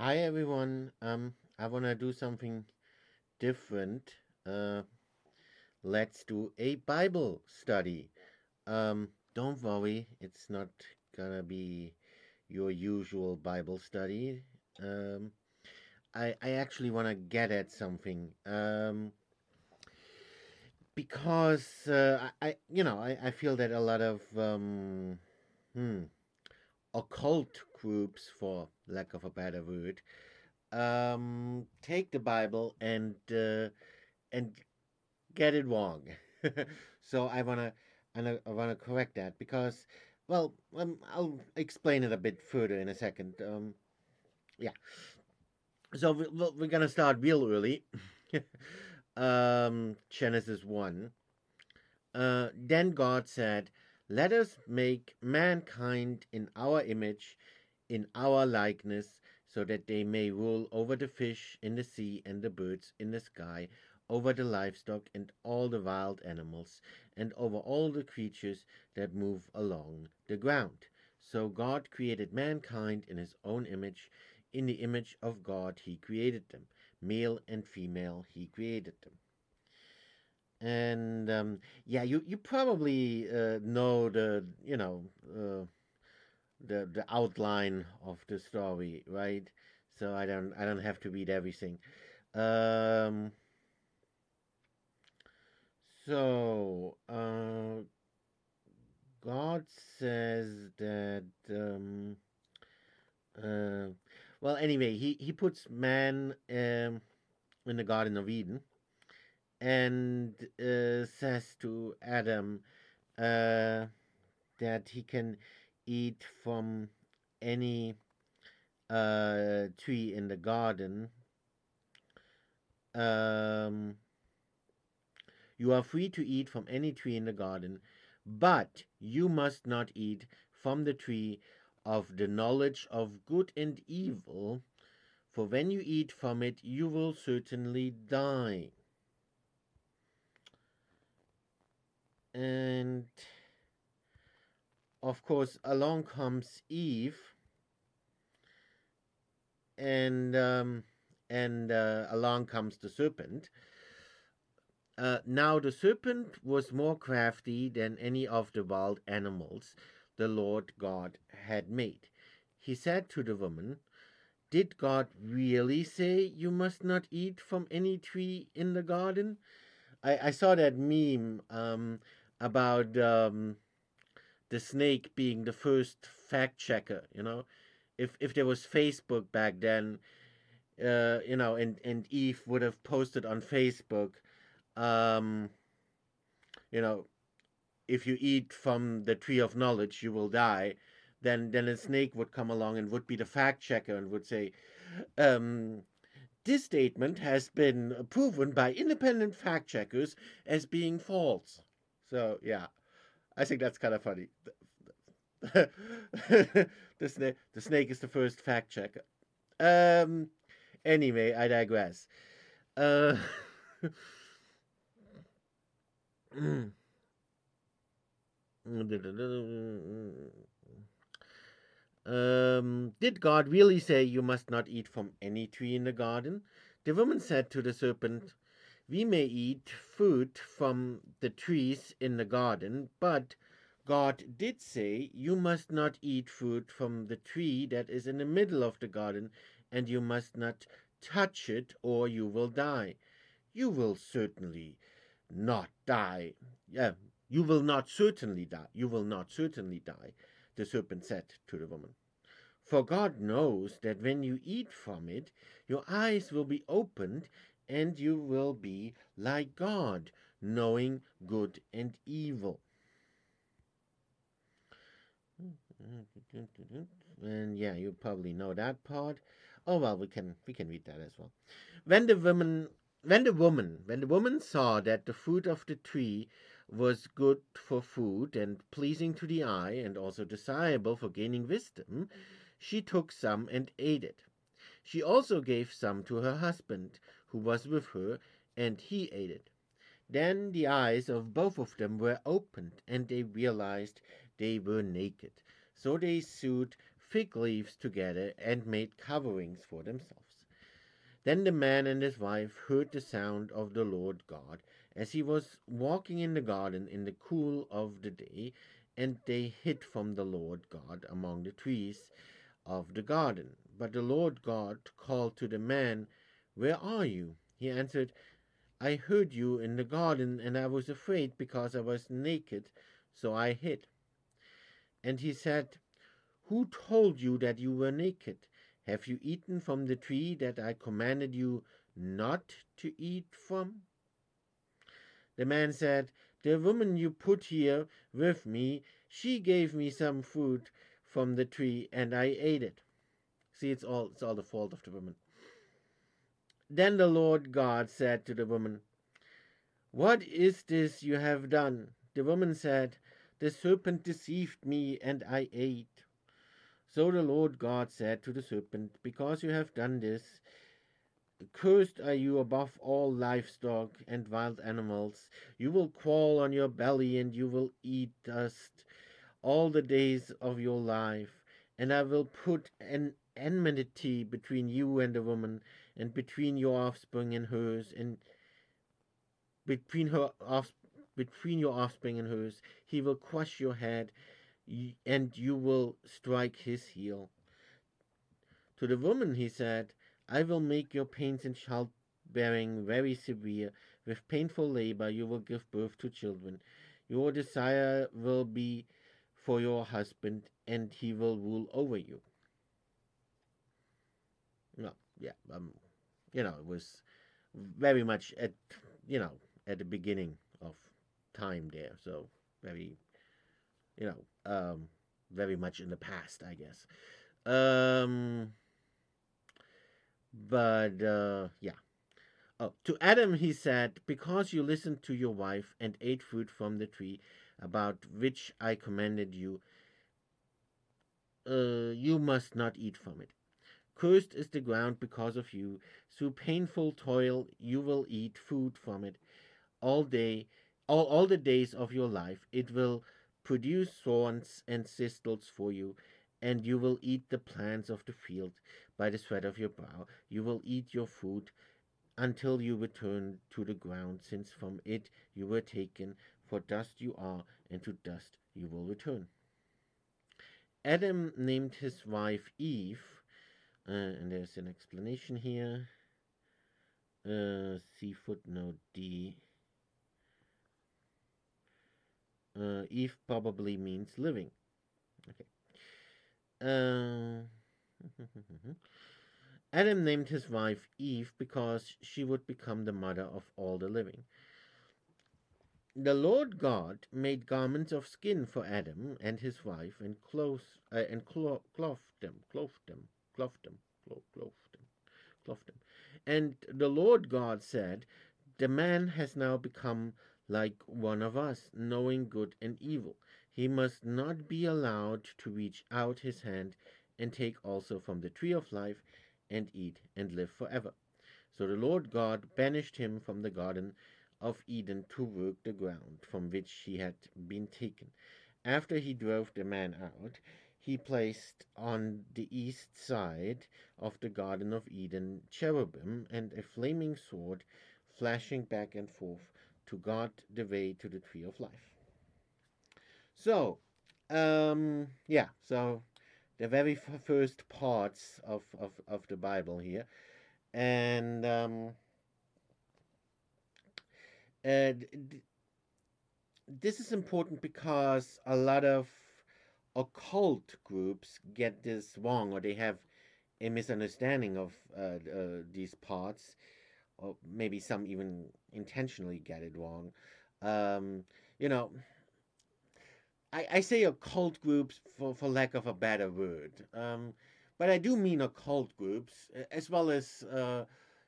Hi everyone. I wanna do something different. Uh, let's do a Bible study. Don't worry, it's not gonna be your usual Bible study. Um, I actually wanna get at something. Because I feel that a lot of hmm, occult groups, for lack of a better word, take the Bible and get it wrong. So I wanna correct that because, well, I'll explain it a bit further in a second. Yeah. So we're gonna start real early. Genesis 1. Then God said, "Let us make mankind in our image, in our likeness, so that they may rule over the fish in the sea and the birds in the sky, over the livestock and all the wild animals, and over all the creatures that move along the ground." So God created mankind in his own image. In the image of God he created them. Male and female he created them. And yeah, you probably know the outline of the story, right? So I don't have to read everything. Um, so God says that uh, well, anyway, he puts man in the Garden of Eden and says to Adam uh, that he can eat from any tree in the garden. Um, you are free to eat from any tree in the garden, but you must not eat from the tree of the knowledge of good and evil, for when you eat from it, you will certainly die. And of course, along comes Eve, and along comes the serpent. Now the serpent was more crafty than any of the wild animals the Lord God had made. He said to the woman, "Did God really say you must not eat from any tree in the garden?" I saw that meme about the snake being the first fact checker. If there was Facebook back then, and Eve would have posted on Facebook, um, you know, if you eat from the tree of knowledge, you will die. Then a snake would come along and would be the fact checker and would say, um, "This statement has been proven by independent fact checkers as being false." So yeah, I think that's kind of funny. The snake is the first fact checker. Um. Anyway, I digress. Uh. Did God really say you must not eat from any tree in the garden? The woman said to the serpent, "We may eat fruit from the trees in the garden, but God did say you must not eat fruit from the tree that is in the middle of the garden, and you must not touch it, or you will die. You will certainly not die. Yeah, you will not certainly die. You will not certainly die," the serpent said to the woman. "For God knows that when you eat from it, your eyes will be opened, and you will be like God, knowing good and evil." And yeah, you probably know that part. Oh well, we can read that as well. When the woman when the woman saw that the fruit of the tree was good for food and pleasing to the eye and also desirable for gaining wisdom, she took some and ate it. She also gave some to her husband, who was with her, and he ate it. Then the eyes of both of them were opened, and they realized they were naked. So they sewed fig leaves together and made coverings for themselves. Then the man and his wife heard the sound of the Lord God as he was walking in the garden in the cool of the day, and they hid from the Lord God among the trees of the garden. But the Lord God called to the man, "Where are you?" He answered, "I heard you in the garden, and I was afraid because I was naked, so I hid." And he said, "Who told you that you were naked? Have you eaten from the tree that I commanded you not to eat from?" The man said, "The woman you put here with me, she gave me some fruit from the tree, and I ate it." See, it's all the fault of the woman. Then the Lord God said to the woman, "What is this you have done?" The woman said, "The serpent deceived me, and I ate." So the Lord God said to the serpent, "Because you have done this, cursed are you above all livestock and wild animals. You will crawl on your belly, and you will eat dust all the days of your life. And I will put an enmity between you and the woman, and between your offspring and hers, and between her off, between your offspring and hers. He will crush your head, and you will strike his heel." To the woman he said, "I will make your pains in childbearing very severe. With painful labor you will give birth to children. Your desire will be for your husband, and he will rule over you." No, yeah, it was very much at the beginning of time there. So very, you know, very much in the past, I guess. Um, but yeah. Oh, to Adam he said, "Because you listened to your wife and ate fruit from the tree about which I commanded you, you must not eat from it. Cursed is the ground because of you. Through painful toil you will eat food from it all day, all the days of your life. It will produce thorns and thistles for you, and you will eat the plants of the field. By the sweat of your brow you will eat your food until you return to the ground, since from it you were taken. For dust you are, and to dust you will return." Adam named his wife Eve, and there's an explanation here. See footnote D. Eve probably means living. Okay. Uh, Adam named his wife Eve because she would become the mother of all the living. The Lord God made garments of skin for Adam and his wife, and clothed them. And the Lord God said, "The man has now become like one of us, knowing good and evil. He must not be allowed to reach out his hand and take also from the tree of life and eat and live forever." So the Lord God banished him from the garden of Eden to work the ground from which he had been taken. After he drove the man out, he placed on the east side of the Garden of Eden cherubim and a flaming sword flashing back and forth to guard the way to the tree of life. So, yeah, so the very first parts of the Bible here. And uh, this is important because a lot of occult groups get this wrong, or they have a misunderstanding of these parts, or maybe some even intentionally get it wrong. Um, you know, I say occult groups for lack of a better word, but I do mean occult groups as well as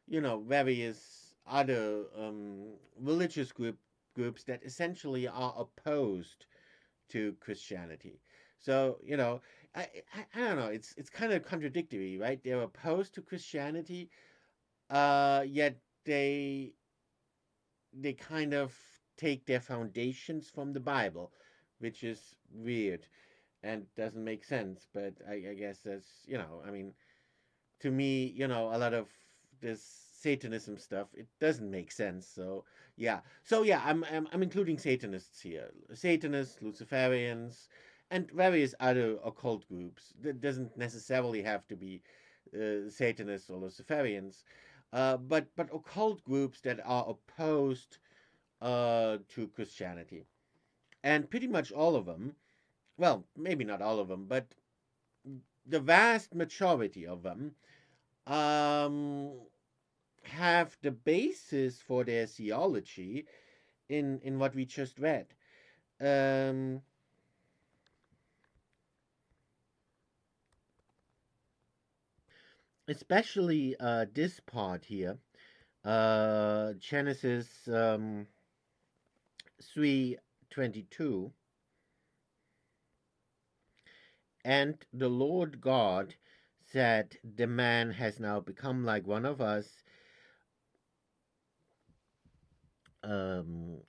various other religious groups that essentially are opposed to Christianity. So I don't know. It's kind of contradictory, right? They're opposed to Christianity, yet they kind of take their foundations from the Bible, which is weird. and doesn't make sense. But I guess that's, I mean, to me, a lot of this Satanism stuff, it doesn't make sense. So yeah, I'm including Satanists here, Satanists, Luciferians, and various other occult groups. That doesn't necessarily have to be Satanists or Luciferians, but occult groups that are opposed to Christianity, and pretty much all of them. Well, maybe not all of them, but the vast majority of them um, have the basis for their theology in what we just read. Um, Especially this part here, Genesis 3:22, and the Lord God said, "The man has now become like one of us,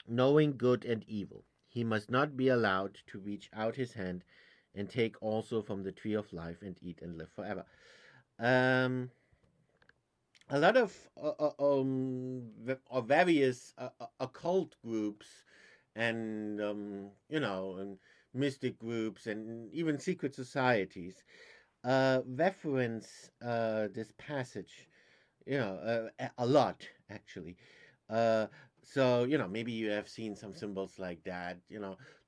knowing good and evil. He must not be allowed to reach out his hand and take also from the tree of life and eat and live forever." Um, a lot of various occult groups and and mystic groups and even secret societies reference this passage, a lot actually. Uh, so maybe you have seen some symbols like that.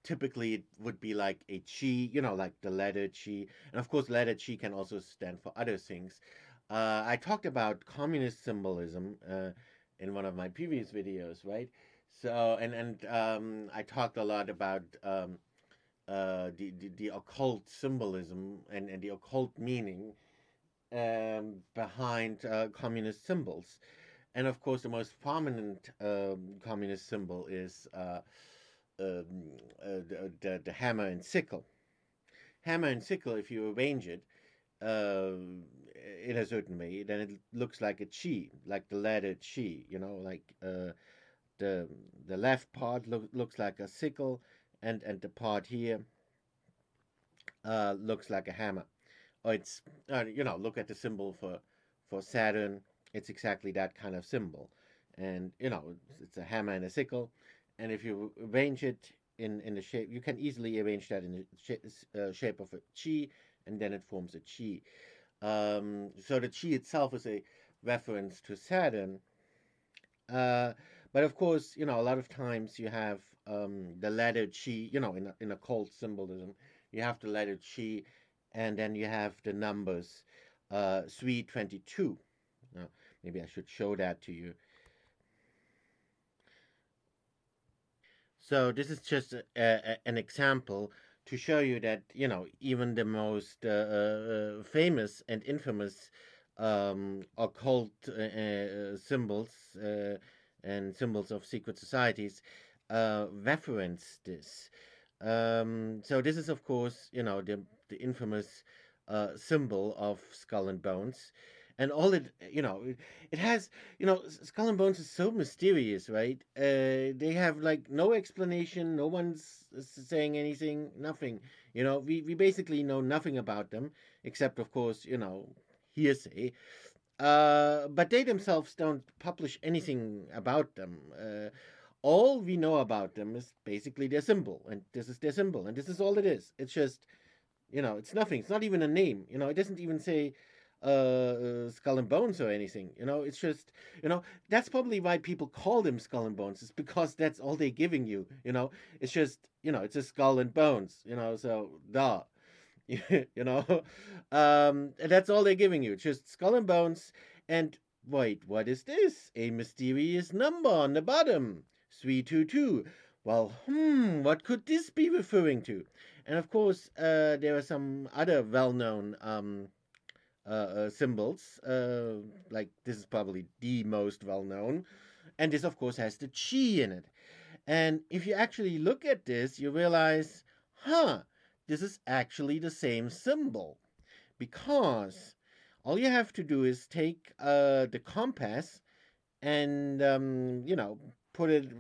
Typically it would be like a chi, like the letter chi, and of course letter chi can also stand for other things. I talked about communist symbolism in one of my previous videos, right? So and I talked a lot about the occult symbolism and the occult meaning behind communist symbols. And of course, the most prominent communist symbol is um, the hammer and sickle. Hammer and sickle, if you arrange it uh, in a certain way, then it looks like a chi, like the letter chi. Like the the left part looks like a sickle, and the part here looks like a hammer. Or it's look at the symbol for Saturn. It's exactly that kind of symbol, and it's a hammer and a sickle. And if you arrange it in the shape, you can easily arrange that in the shape of a chi, and then it forms a chi. So the chi itself is a reference to Saturn. Uh, but of course, a lot of times you have the letter chi, in occult symbolism, you have the letter chi, and then you have the numbers 322. Now, maybe I should show that to you. So this is just an example to show you that even the most famous and infamous occult symbols and symbols of secret societies reference this. So this is, of course, the infamous symbol of Skull and Bones, and all it has. Skull and Bones is so mysterious, right? They have like no explanation. No one's saying anything. Nothing. We basically know nothing about them except, of course, hearsay. But they themselves don't publish anything about them. All we know about them is basically their symbol, and this is their symbol, and this is all it is. It's just, it's nothing. It's not even a name. It doesn't even say Skull and Bones or anything. It's just, that's probably why people call them Skull and Bones. Is because that's all they're giving you. It's just, it's a skull and bones. So duh. That's all they're giving you, just skull and bones. And wait, what is this? A mysterious number on the bottom, 322. Well, what could this be referring to? And of course, there are some other well-known symbols. Like this is probably the most well-known, and this, of course, has the chi in it. And if you actually look at this, you realize, this is actually the same symbol, because all you have to do is take the compass and put it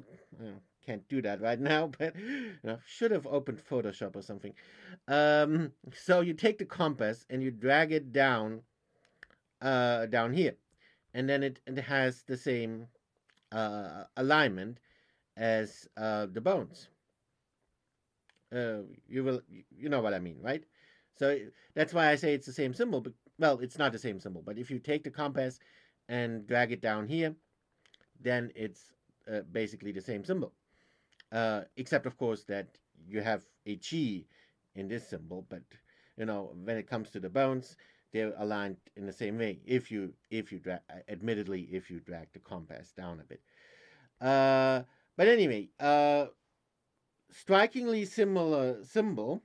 can't do that right now, but should have opened Photoshop or something. So you take the compass and you drag it down here, and then it has the same alignment as the bones. You know what I mean, right? So that's why I say it's the same symbol. But, well, it's not the same symbol, but if you take the compass and drag it down here, then it's basically the same symbol. Except, of course, that you have a chi in this symbol, but when it comes to the bones, they're aligned in the same way. Admittedly, if you drag the compass down a bit. But anyway, strikingly similar symbol,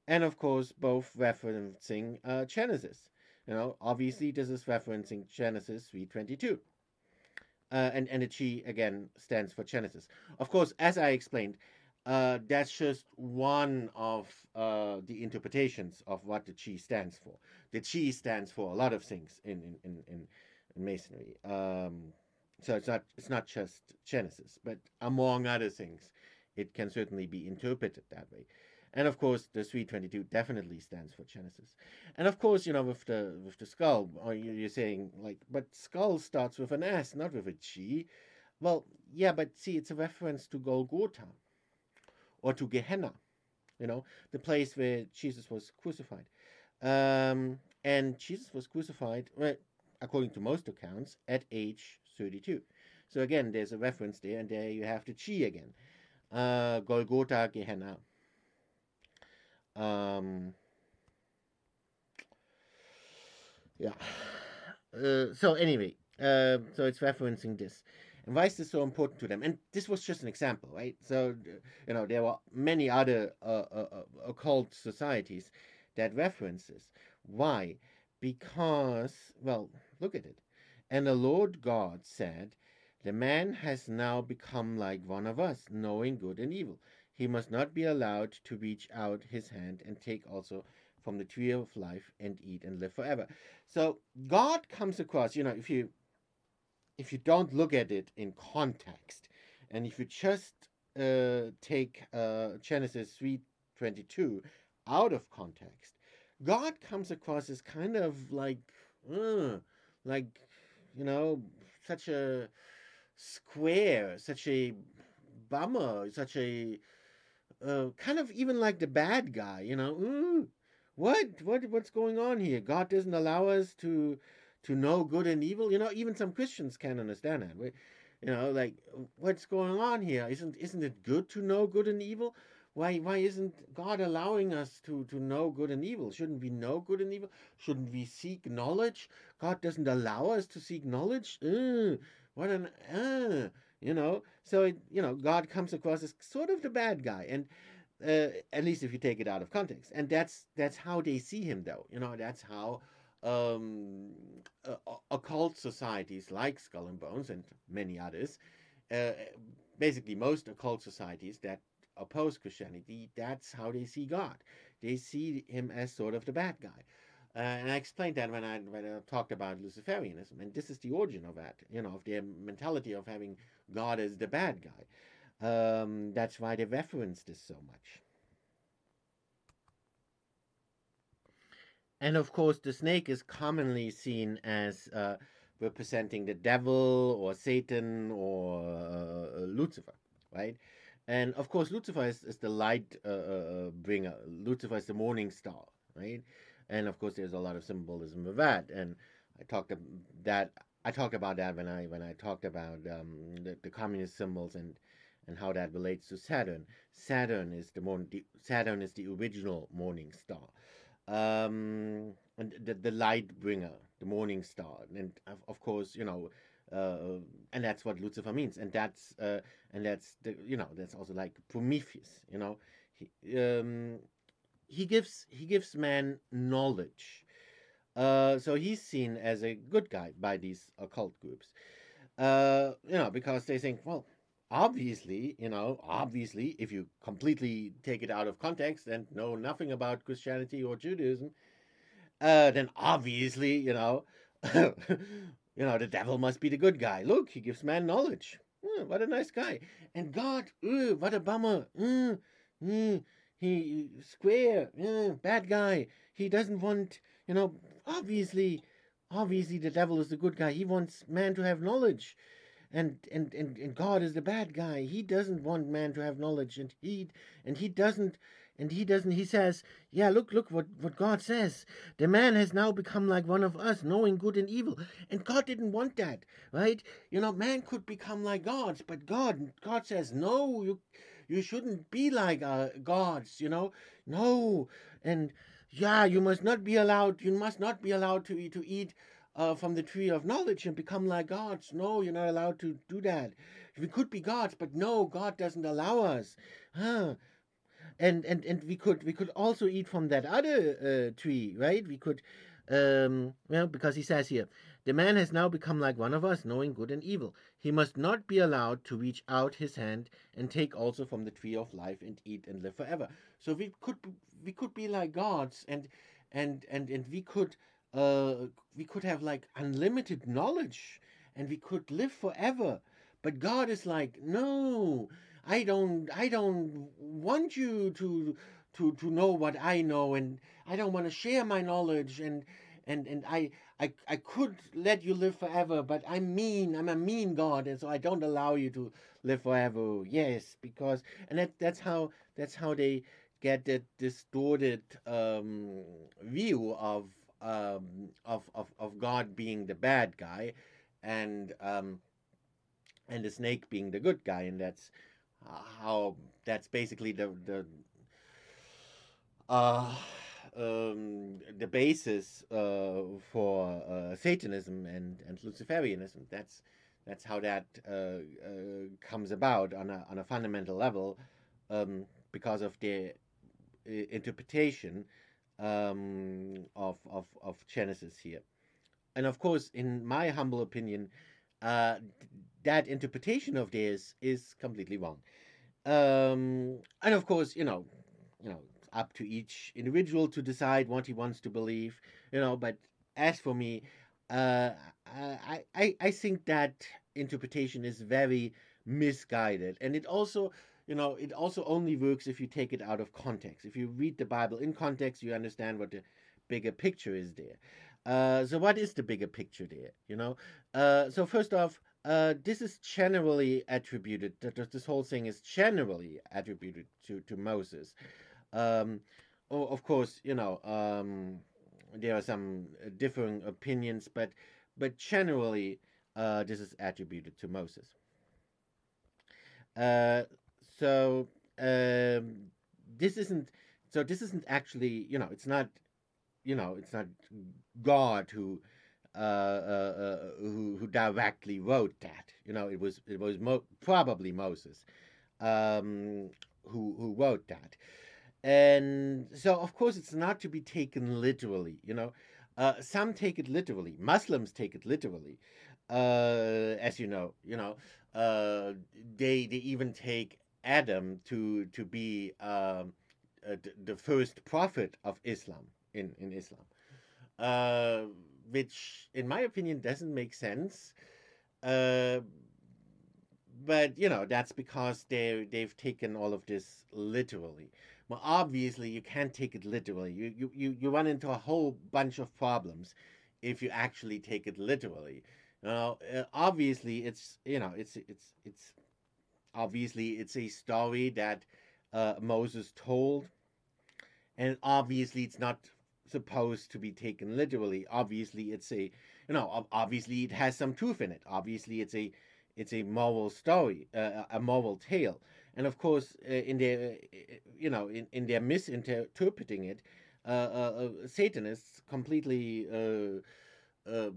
and of course, both referencing Genesis. Obviously, this is referencing Genesis 3:22. And the chi again stands for Genesis. Of course, as I explained, that's just one of the interpretations of what the chi stands for. The chi stands for a lot of things in Masonry. So it's not just Genesis, but among other things, it can certainly be interpreted that way. And of course, the 322 definitely stands for Genesis. And of course, with the skull, you're saying like, but skull starts with an S, not with a G. Well, yeah, but see, it's a reference to Golgotha or to Gehenna, the place where Jesus was crucified. And Jesus was crucified, well, according to most accounts, at age 32. So again, there's a reference there, and there you have the chi again. Golgotha, Gehenna. Yeah. So anyway, so it's referencing this. And why is this so important to them? And this was just an example, right? So, there were many other occult societies that reference this. Why? Because, well, look at it. And the Lord God said, the man has now become like one of us, knowing good and evil. He must not be allowed to reach out his hand and take also from the tree of life and eat and live forever. So God comes across, if you don't look at it in context, and if you just take Genesis 3:22 out of context, God comes across as kind of like such a square, such a bummer, such a kind of even like the bad guy, what's going on here? God doesn't allow us to know good and evil. Even some Christians can't understand that. Like, what's going on here? Isn't it good to know good and evil? Why isn't God allowing us to know good and evil? Shouldn't we know good and evil? Shouldn't we seek knowledge? God doesn't allow us to seek knowledge. What an So God comes across as sort of the bad guy, and at least if you take it out of context, and that's how they see him, though. That's how occult societies like Skull and Bones and many others, uh, basically most occult societies that oppose Christianity, that's how they see God. They see him as sort of the bad guy. And I explained that when I talked about Luciferianism, and this is the origin of that, of their mentality of having God as the bad guy. That's why they reference this so much. And of course, the snake is commonly seen as representing the devil or Satan or Lucifer, right? And of course, Lucifer is the light bringer. Lucifer is the morning star, right? And of course, there's a lot of symbolism with that. And I talked about that when I talked about the communist symbols and how that relates to Saturn. Saturn is the original morning star, and the light bringer, the morning star, and of course, and that's what Lucifer means, and that's that's also like Prometheus. He gives man knowledge. So he's seen as a good guy by these occult groups. Because they think, well, obviously, if you completely take it out of context and know nothing about Christianity or Judaism, then obviously, the devil must be the good guy. Look, he gives man knowledge. What a nice guy. And God, what a bummer. Mm, he square, bad guy. He doesn't want, you know, obviously, obviously the devil is the good guy. He wants man to have knowledge. And God is the bad guy. He doesn't want man to have knowledge, and he doesn't he says, yeah, look what God says. The man has now become like one of us, knowing good and evil. And God didn't want that, right? Man could become like gods, but God says, no, you shouldn't be like gods, no. And yeah, you must not be allowed to eat from the tree of knowledge and become like gods. No, you're not allowed to do that. We could be gods, but no, God doesn't allow us. Huh? And we could also eat from that other tree, right? We could, well, because he says here, the man has now become like one of us, knowing good and evil. He must not be allowed to reach out his hand and take also from the tree of life and eat and live forever. So we could be like gods, and uh, we could have like unlimited knowledge, and we could live forever. But God is like, no, I don't want you to know what I know, and I don't want to share my knowledge, and I could let you live forever, but I'm a mean God, and so I don't allow you to live forever. Yes, because and that's how they get that distorted view of God being the bad guy, and and the snake being the good guy, and how that's basically uh, the basis for Satanism and Luciferianism. That's how that comes about on a fundamental level, because of the interpretation of Genesis here. And of course, in my humble opinion, uh, that interpretation of theirs is completely wrong. And of course, it's up to each individual to decide what he wants to believe. But as for me, uh, I think that interpretation is very misguided, and it also only works if you take it out of context. If you read the Bible in context, you understand what the bigger picture is there. So what is the bigger picture there? So first off, this is generally attributed. This whole thing is generally attributed to Moses. Um, of course, there are some differing opinions, but generally, this is attributed to Moses. Uh, so this isn't. So this isn't actually. It's not. It's not God who directly wrote that. It was probably Moses, um, who wrote that. And so, of course, it's not to be taken literally. Some take it literally. Muslims take it literally, as you know. Uh, they even take Adam to be the first prophet of Islam in Islam, uh, which, in my opinion, doesn't make sense. Uh, but that's because they've taken all of this literally. Well, obviously you can't take it literally. You run into a whole bunch of problems if you actually take it literally. Obviously it's obviously it's a story that Moses told, and obviously it's not supposed to be taken literally. Obviously obviously it has some truth in it. Obviously it's a moral story, a moral tale. And of course, in their misinterpreting it, Satanists completely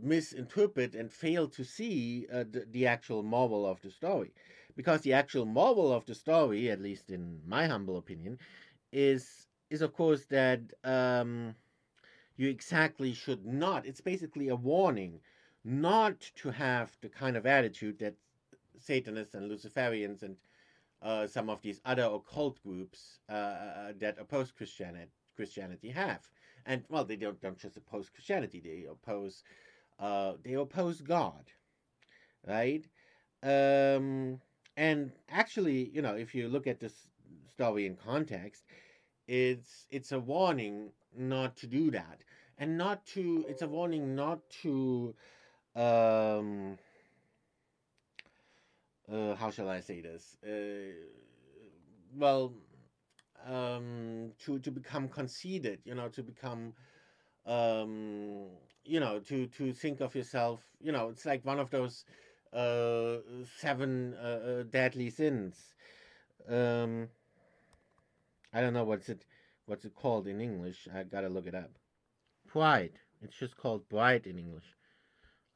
misinterpret and fail to see the actual moral of the story, because the actual moral of the story, at least in my humble opinion, is of course that you exactly should not. It's basically a warning not to have the kind of attitude that Satanists and Luciferians and some of these other occult groups that oppose Christianity have. And well, they don't just oppose Christianity; they oppose God, right? And actually, if you look at this story in context, it's a warning not to do that, and not to. It's a warning not to. Um, how shall I say this? Well, to become conceited, to become, um, to think of yourself. It's like one of those uh, seven deadly sins. Um, I don't know what's it called in English. I gotta look it up. Pride. It's just called pride in English.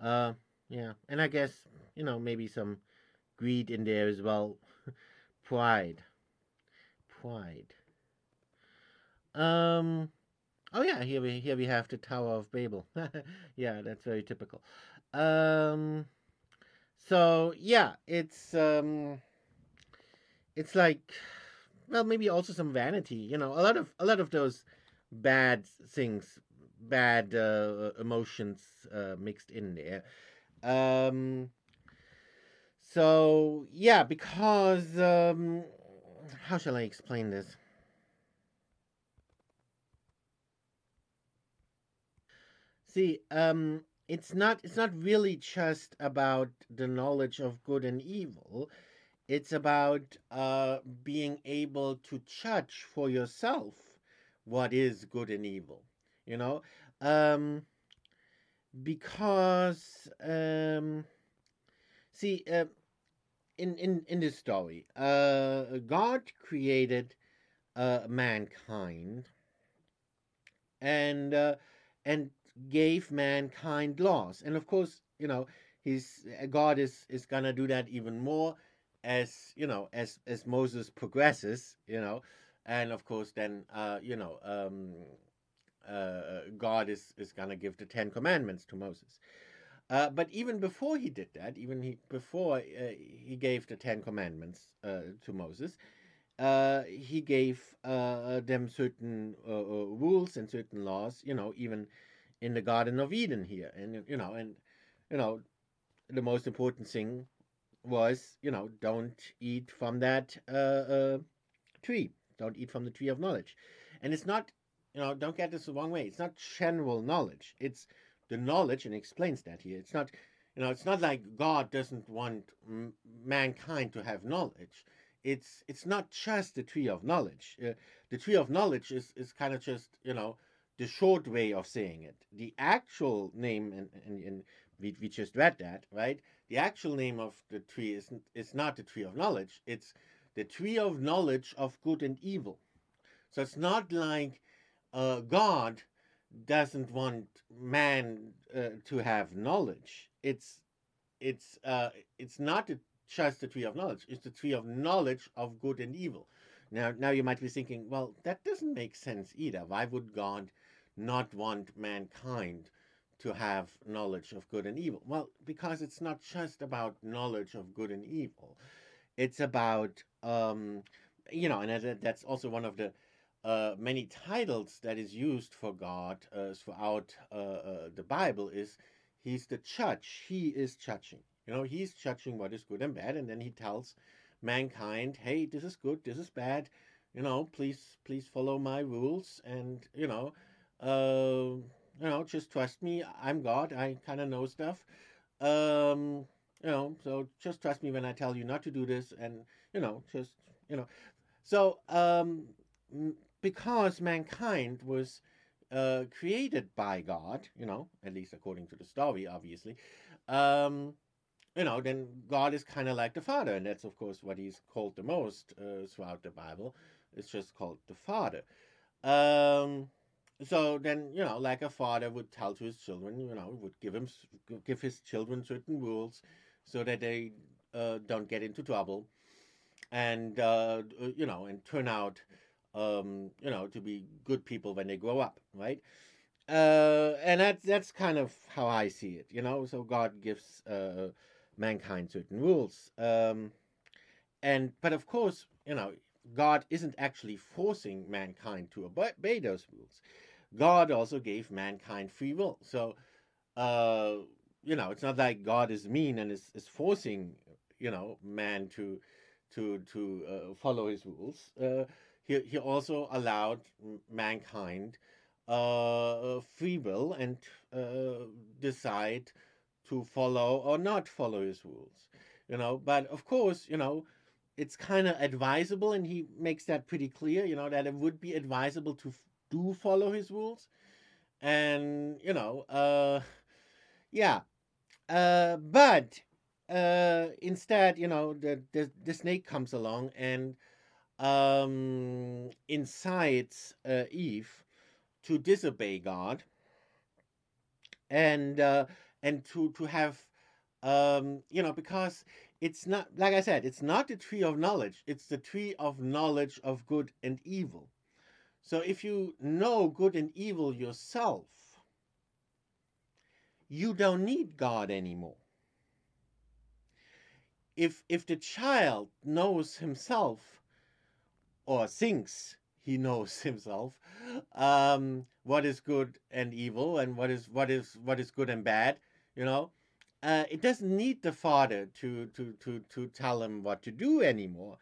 Uh, yeah, and I guess maybe some greed in there as well. Pride, pride. Um. Oh yeah, here we have the Tower of Babel. Yeah, that's very typical. Um. So yeah, it's like, well, maybe also some vanity. A lot of those bad things, bad emotions mixed in there. Um. So yeah, because how shall I explain this? See, it's not really just about the knowledge of good and evil. It's about being able to judge for yourself what is good and evil. You know, um, because see, in this story, God created mankind, and and gave mankind laws. And of course, he's God is gonna do that even more as as Moses progresses. And of course then God is gonna give the Ten Commandments to Moses. But even before he did that, even before he gave the Ten Commandments to Moses, he gave them certain rules and certain laws, even in the Garden of Eden here. And you know, the most important thing was, don't eat from that tree. Don't eat from the tree of knowledge. And it's not, don't get this the wrong way. It's not general knowledge. It's the knowledge, and he explains that here. It's not like God doesn't want mankind to have knowledge. It's not just the tree of knowledge. The tree of knowledge is kind of just, the short way of saying it. The actual name, and we just read that, right? The actual name of the tree is not the tree of knowledge. It's the tree of knowledge of good and evil. So it's not like God doesn't want man to have knowledge. It's not just the tree of knowledge. It's the tree of knowledge of good and evil. Now you might be thinking, well, that doesn't make sense either. Why would God not want mankind to have knowledge of good and evil? Well, because it's not just about knowledge of good and evil. It's about and that's also one of the many titles that is used for God throughout the Bible is he's the judge. He is judging. He's judging what is good and bad, and then he tells mankind, "Hey, this is good. This is bad. Please follow my rules, and just trust me. I'm God. I kind of know stuff. Um, so just trust me when I tell you not to do this, and just you know." So, because mankind was created by God, at least according to the story, obviously, um, then God is kind of like the Father, and that's of course what he's called the most throughout the Bible. It's just called the Father. Um, so then, like a father would tell to his children, would give his children certain rules so that they don't get into trouble, and and turn out to be good people when they grow up, right? And that's kind of how I see it. So God gives mankind certain rules, and but of course, God isn't actually forcing mankind to obey those rules. God also gave mankind free will. So, it's not like God is mean and is forcing, man to follow his rules. He also allowed mankind free will and decide to follow or not follow his rules. But of course, it's kind of advisable, and he makes that pretty clear. That it would be advisable to do follow his rules, and yeah. But instead, the snake comes along and incites Eve to disobey God, and to have because it's not, like I said, it's not the tree of knowledge, it's the tree of knowledge of good and evil. So if you know good and evil yourself, you don't need God anymore. If the child knows himself, or thinks he knows himself, what is good and evil, and what is good and bad, it doesn't need the father to tell him what to do anymore.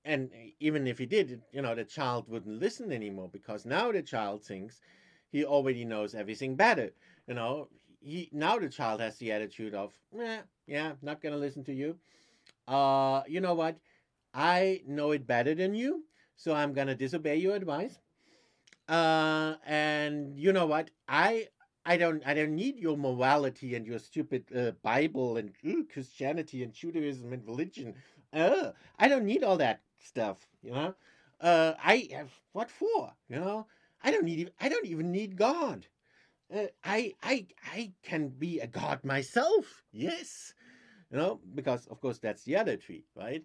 And even if he did, the child wouldn't listen anymore, because now the child thinks he already knows everything better. Now the child has the attitude of, yeah, not gonna listen to you. You know what? I know it better than you, so I'm gonna disobey your advice. And you know what? I don't need your morality and your stupid Bible and Christianity and Judaism and religion. I don't need all that stuff. I have what for? I don't even need God. I can be a God myself. Yes, because of course that's the other tree, right?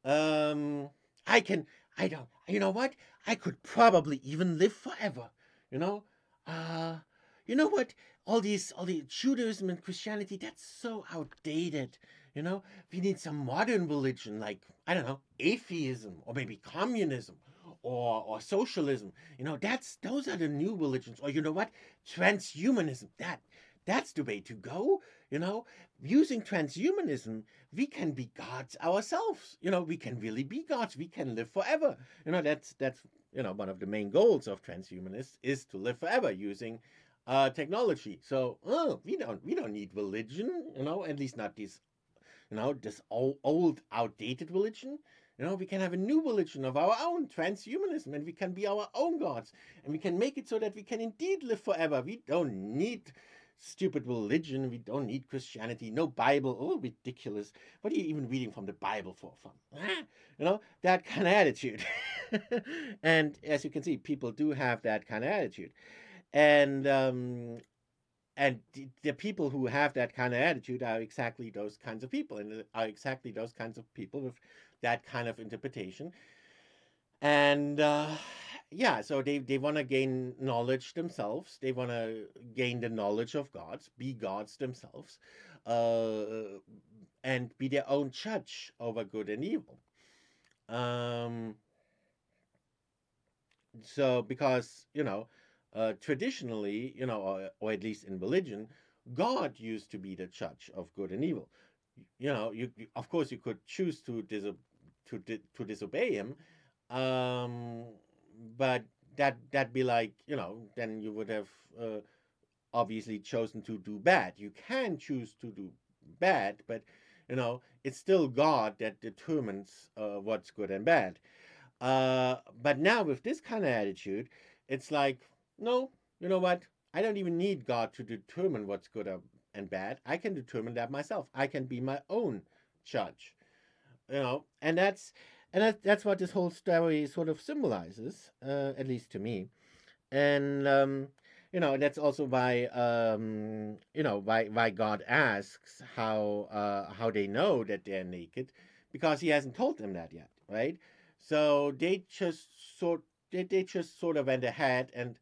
Um, I can, I don't, you know what? I could probably even live forever, you know? Uh, you know what? All the Judaism and Christianity, that's so outdated, you know? We need some modern religion, like, I don't know, atheism, or maybe communism, or socialism. Those are the new religions. Or you know what? Transhumanism. That's the way to go, you know? Using transhumanism, we can be gods ourselves. We can really be gods. We can live forever. That's one of the main goals of transhumanists is to live forever using technology. So we don't need religion. At least not this old outdated religion. We can have a new religion of our own, transhumanism, and we can be our own gods, and we can make it so that we can indeed live forever. We don't need stupid religion. We don't need Christianity. No Bible. Oh, ridiculous. What are you even reading from the Bible for? That kind of attitude. And as you can see, people do have that kind of attitude. And the people who have that kind of attitude are exactly those kinds of people, and are exactly those kinds of people with that kind of interpretation. And yeah, so they want to gain knowledge themselves. They want to gain the knowledge of gods, be gods themselves, uh, and be their own judge over good and evil. Um, so because traditionally, or at least in religion, God used to be the judge of good and evil. Of course you could choose to disobey him, um, but that'd be like, then you would have obviously chosen to do bad. You can choose to do bad, but it's still God that determines what's good and bad. But now with this kind of attitude, it's like, no, you know what? I don't even need God to determine what's good and bad. I can determine that myself. I can be my own judge. And that's what this whole story sort of symbolizes, at least to me. And that's also why God asks how they know that they're naked, because he hasn't told them that yet, right? So they just sort of went ahead and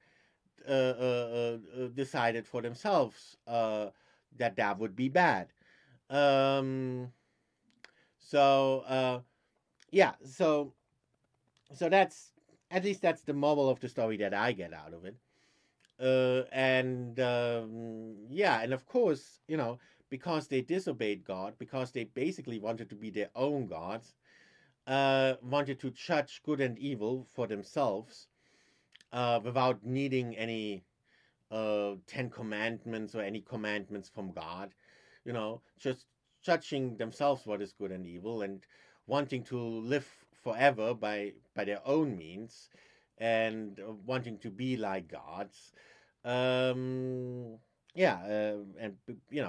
decided for themselves that would be bad. Um, so yeah, so that's, at least that's the moral of the story that I get out of it. And yeah, and of course, because they disobeyed God, because they basically wanted to be their own gods, wanted to judge good and evil for themselves, without needing any Ten Commandments or any commandments from God, just judging themselves what is good and evil, and wanting to live forever by their own means, and wanting to be like gods. Yeah, and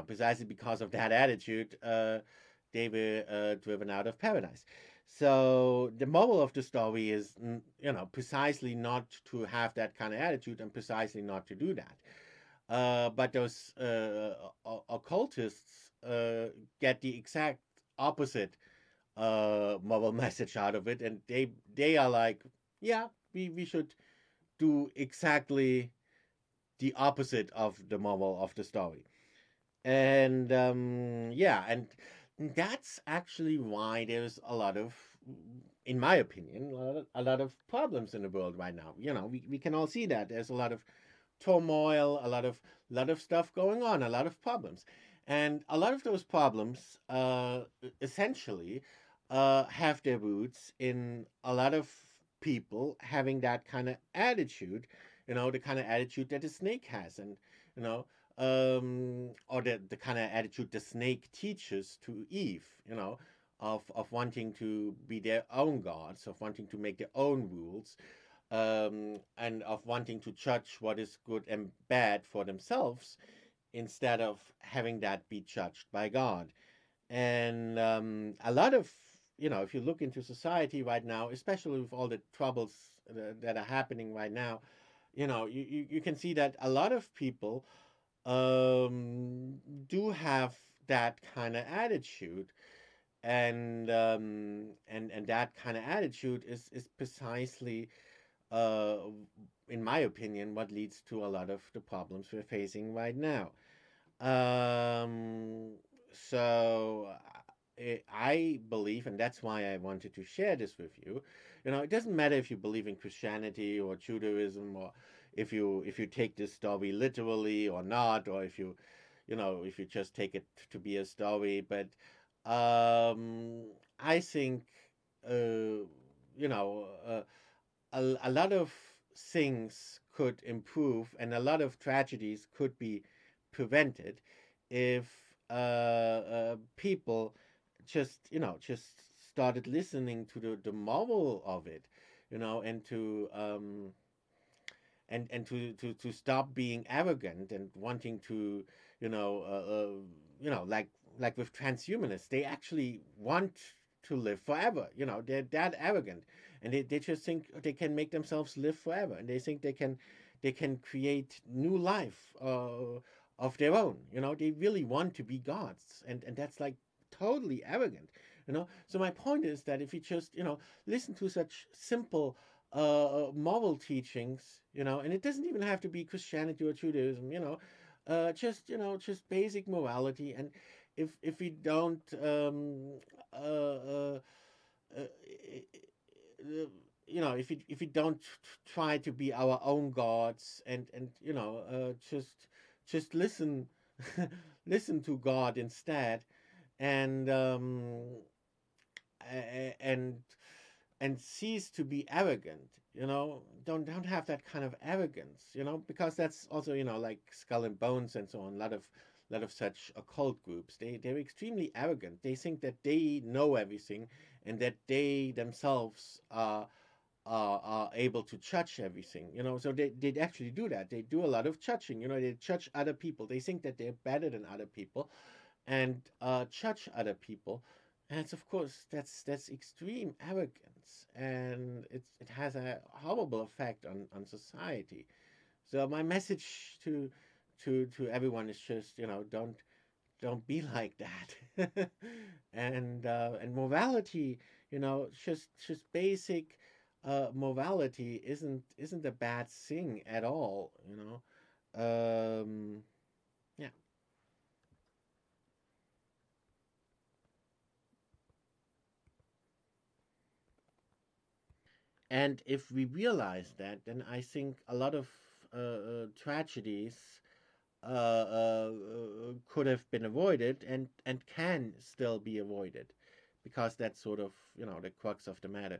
precisely because of that attitude, they were driven out of paradise. So the moral of the story is, precisely not to have that kind of attitude, and precisely not to do that. But those occultists get the exact opposite moral message out of it, and they are like, yeah, we should do exactly the opposite of the moral of the story. And yeah, and that's actually why there's a lot of, in my opinion, a lot of problems in the world right now. We can all see that there's a lot of turmoil, a lot of stuff going on, a lot of problems, and a lot of those problems essentially have their roots in a lot of people having that kind of attitude, the kind of attitude that the snake has, and you know, or the kind of attitude the snake teaches to Eve, of wanting to be their own gods, of wanting to make their own rules, and of wanting to judge what is good and bad for themselves instead of having that be judged by God. And a lot of, if you look into society right now, especially with all the troubles that are happening right now, you can see that a lot of people do have that kind of attitude, and that kind of attitude is precisely, uh, in my opinion, what leads to a lot of the problems we're facing right now. Um, so I believe, and that's why I wanted to share this with you. It doesn't matter if you believe in Christianity or Judaism, or if you take this story literally or not, or if you just take it to be a story. But I think, uh, you know, a lot of things could improve, and a lot of tragedies could be prevented if people just started listening to the moral of it, and to stop being arrogant and wanting to, you know, like with transhumanists, they actually want to live forever. They're that arrogant, and they just think they can make themselves live forever, and they think they can create new life of their own. They really want to be gods, and that's like totally arrogant. So my point is that if you just listen to such simple moral teachings, and it doesn't even have to be Christianity or Judaism, just basic morality. And if we don't, uh, uh, if we don't try to be our own gods, and just listen, listen to God instead, and and cease to be arrogant. Don't have that kind of arrogance. Because that's also, like Skull and Bones and so on. A lot of such occult groups, they're extremely arrogant. They think that they know everything, and that they themselves are able to judge everything. So they actually do that. They do a lot of judging. They judge other people. They think that they're better than other people, and judge other people. And it's, of course, that's extreme arrogance, and it has a horrible effect on society. So my message to everyone is just, don't be like that. And morality, just basic morality isn't a bad thing at all. Yeah. And if we realize that, then I think a lot of tragedies could have been avoided and can still be avoided, because that's sort of the crux of the matter.